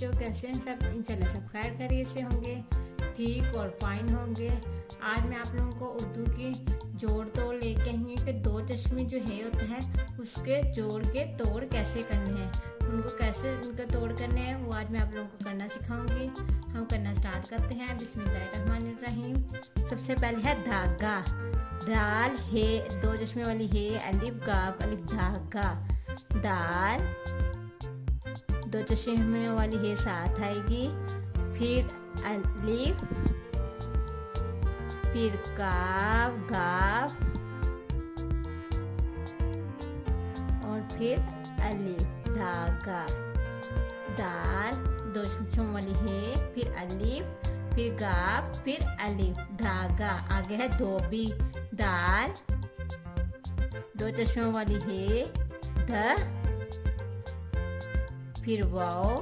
बच्चों, कैसे हैं सब? इंशाल्लाह सब खैर खैरियत से होंगे, ठीक और फाइन होंगे। आज मैं आप लोगों को उर्दू की जोड़ तोड़ लेके आई हूँ कि दो चश्मे जो है होता है उसके जोड़ के तोड़ कैसे करने हैं, उनको कैसे उनके तोड़ करने हैं वो आज मैं आप लोगों को करना सिखाऊंगी। हम करना स्टार्ट करते हैं। बिस्मिल्लाहिर्रहमानिर्रहीम। सबसे पहले है धागा, दाल है, दो चश्मे वाली है, अलिफ गाफ अलिफ धागा, दाल दो चश्मे वाली है साथ आएगी, फिर अलिफ, फिर काफ गाफ और फिर अलिफ धागा, दाल दो चश्मे वाली है, फिर अलिफ, फिर गाफ, फिर अलिफ धागा। आगे है धोबी, दाल दो चश्मों वाली है, ध, फिर वाओ,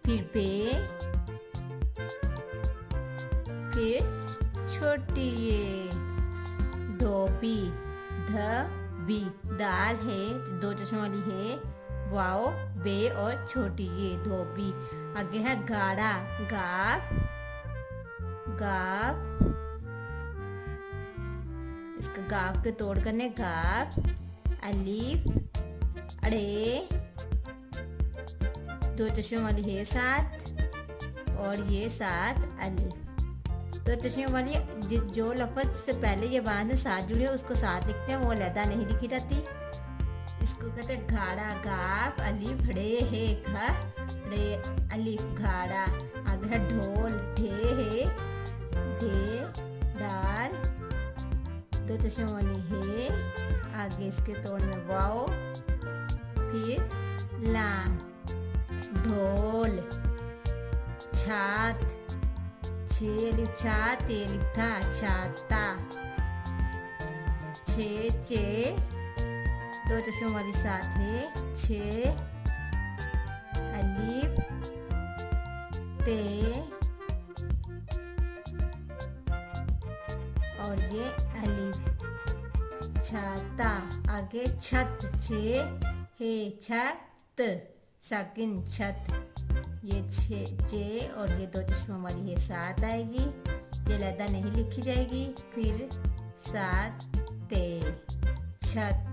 फिर बे, फिर छोटी ये धोबी, ध बी, दाल है दो चश्मों वाली है, वाओ बे और छोटी ये धोबी। आगे है गाढ़ा, गाफ गाफ, इसका गाफ के तोड़ करने, गाफ अलिफ अड़े, दो चश्मे वाली है साथ और ये साथ अलिफ। दो चश्मे वाली जो लफ्ज से पहले ये बांध साथ जुड़े उसको साथ लिखते हैं, वो अलहदा नहीं लिखी जाती। इसको कहते हैं घाड़ा, गाफ अलिफ ढे है, घे अलिफ घाड़ा। आगे है ढोल, ढे है, ढे दाल दो चश्मे वाली है, आगे इसके तोड़ में वाओ, फिर लाम, ढोल, छात, छे अलिफ छात, ते अलिफ था, छाता, छे चे दो चश्मों वाली साथ है, छे अलिफ ते और ये अलिफ, छाता। आगे छत, छे है छत, साकिन छत, ये छे चे और ये दो चश्मों वाली है साथ आएगी, ये लदा नहीं लिखी जाएगी। फिर साथ ते छत।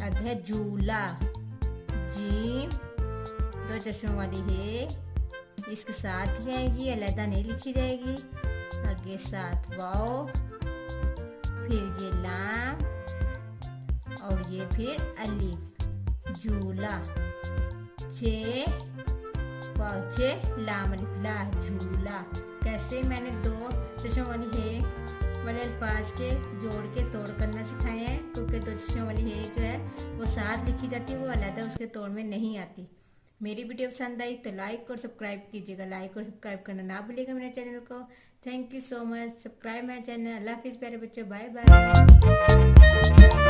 आगे है झूला, जीम दो चश्मों वाली है, इसके साथ ही आएगी, अलहदा नहीं लिखी जाएगी। आगे साथ वाओ, फिर ये लाम और ये फिर अलिफ, झूला, चे वाओ चे लाम अलिफ ला, झूला। कैसे मैंने दो चश्मों वाली है वाले अल्फाज के जोड़ के तोड़ करना सिखाए हैं, क्योंकि दो चश्मों वाली है जो है वो साथ लिखी जाती है, वो अलहदा उसके तोड़ में नहीं आती। मेरी वीडियो पसंद आई तो लाइक और सब्सक्राइब कीजिएगा, लाइक और सब्सक्राइब करना ना भूलिएगा मेरे चैनल को। Thank you so much. Subscribe my channel. अल्लाह हाफिज़ प्यारे बच्चों, बाय बाय।